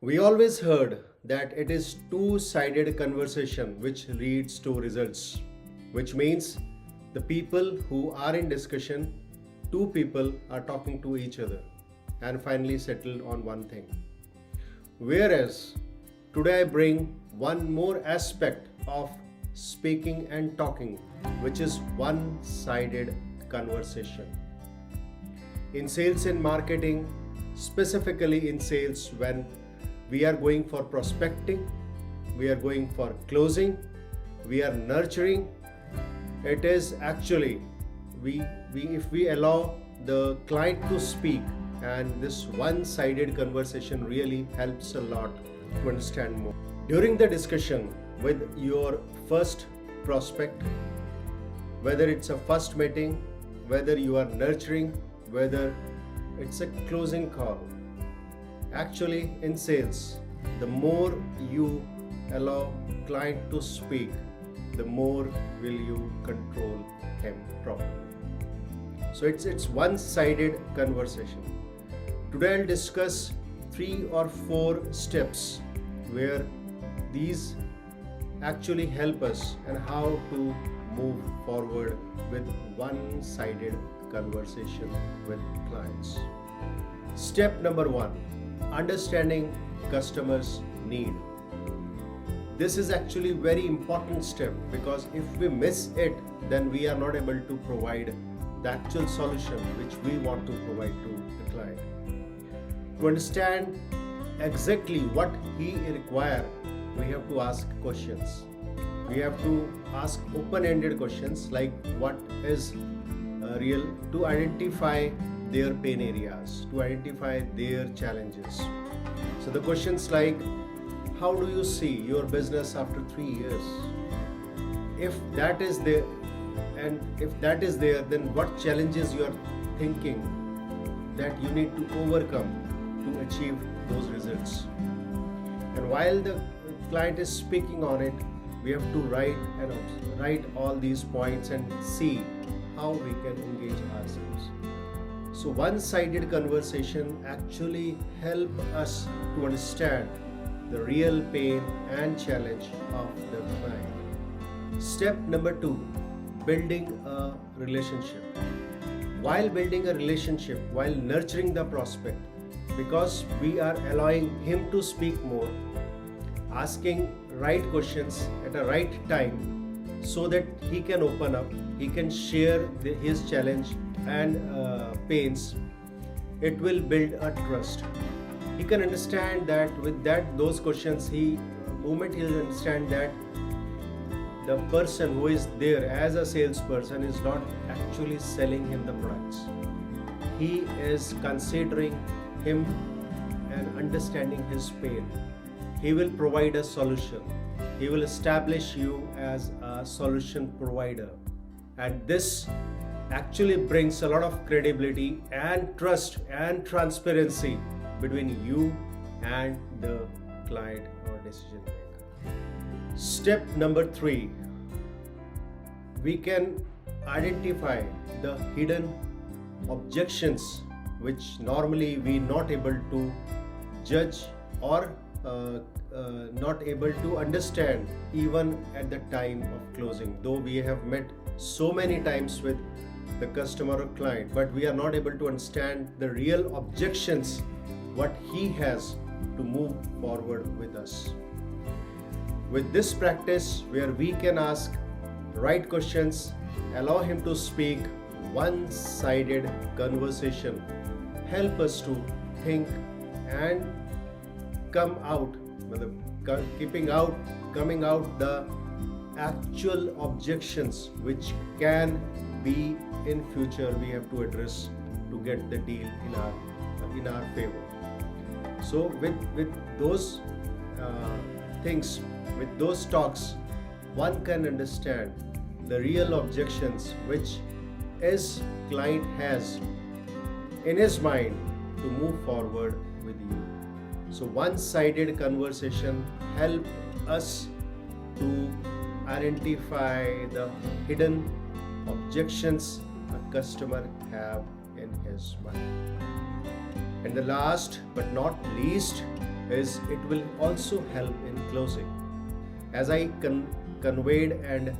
We always heard that it is two-sided conversation which leads to results, which means the people who are in discussion, two people are talking to each other and finally settled on one thing. Whereas today I bring one more aspect of speaking and talking, which is one-sided conversation. In sales and marketing, specifically in sales, when we are going for prospecting, we are going for closing, we are nurturing, it is actually we if we allow the client to speak, and this one-sided conversation really helps a lot to understand more. During the discussion with your first prospect, whether it's a first meeting, whether you are nurturing, whether it's a closing call, actually in sales, the more you allow client to speak, the more will you control him properly. So it's one-sided conversation. Today I'll discuss 3 or 4 steps where these actually help us and how to move forward with one-sided conversation with clients. Step number 1, understanding customers' need. This is actually very important step, because if we miss it, then we are not able to provide the actual solution which we want to provide to the client. To understand exactly what he requires, we have to ask questions. We have to ask open-ended questions like what is real, to identify their pain areas, to identify their challenges. So the questions like, how do you see your business after 3 years? If that is there, then what challenges you are thinking that you need to overcome to achieve those results? And while the client is speaking on it, we have to write all these points and see how we can engage ourselves. So one-sided conversation actually help us to understand the real pain and challenge of the client. Step number 2, building a relationship. While building a relationship, while nurturing the prospect, because we are allowing him to speak more, asking right questions at the right time so that he can open up, he can share his challenge and pains, it will build a trust. He can understand that with those questions, moment he'll understand that the person who is there as a salesperson is not actually selling him the products. He is considering him and understanding his pain. He will provide a solution. He will establish you as a solution provider. And this actually brings a lot of credibility and trust and transparency between you and the client or decision maker. Step number 3, we can identify the hidden objections which normally we not able to judge or not able to understand even at the time of closing. Though we have met so many times with the customer or client, but we are not able to understand the real objections what he has to move forward with us. With this practice, where we can ask right questions, allow him to speak, one-sided conversation help us to think and coming out the actual objections which can be in future we have to address to get the deal in our favor. So with those things, with those talks, one can understand the real objections which his client has in his mind to move forward with you. So one-sided conversation help us to identify the hidden objections a customer have in his mind. And the last but not least is it will also help in closing. As I conveyed and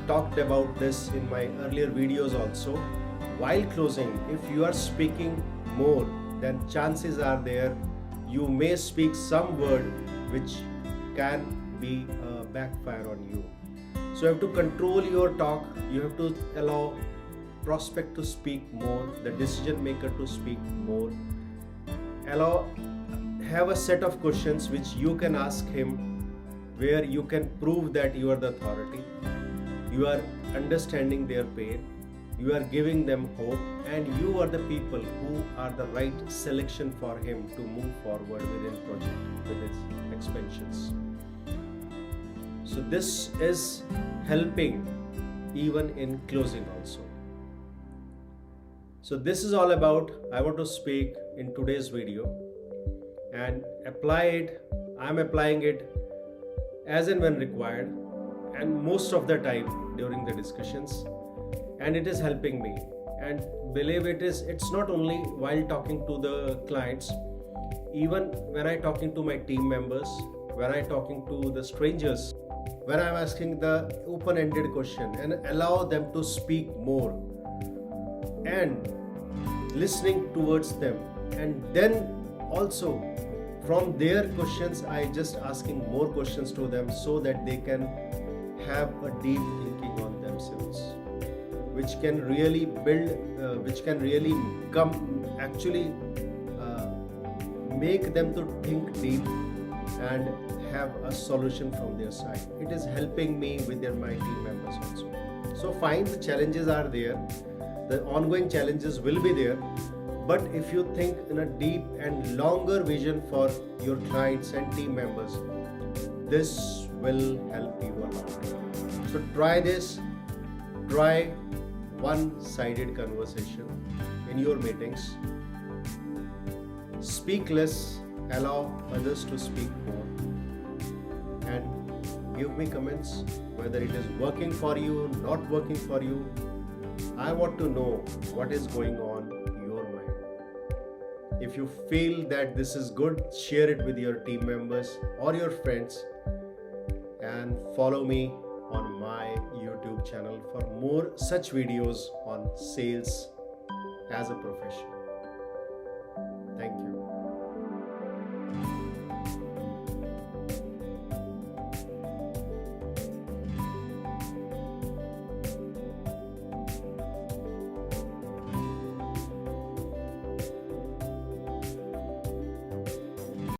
talked about this in my earlier videos also, while closing, if you are speaking more, then chances are there you may speak some word which can be a backfire on you. So you have to control your talk, you have to allow prospect to speak more, the decision maker to speak more. Have a set of questions which you can ask him, where you can prove that you are the authority, you are understanding their pain, you are giving them hope, and you are the people who are the right selection for him to move forward within project, with its expansions. So this is helping even in closing also. So this is all about I want to speak in today's video, and apply it. I'm applying it as and when required, and most of the time during the discussions, and it is helping me. And believe it's not only while talking to the clients, even when I talking to my team members, when I talking to the strangers, when I'm asking the open-ended question and allow them to speak more, and listening towards them, and then also from their questions I just asking more questions to them so that they can have a deep thinking on themselves, which can really build, which can really come actually make them to think deep and have a solution from their side. It is helping me with my team members also. So fine, the challenges are there, the ongoing challenges will be there, but if you think in a deep and longer vision for your clients and team members, this will help you a lot. So try this, try one-sided conversation in your meetings. Speak less, allow others to speak more, and give me comments whether it is working for you, not working for you. I want to know what is going on in your mind. If you feel that this is good, share it with your team members or your friends, and follow me on my YouTube channel for more such videos on sales as a profession. Thank you.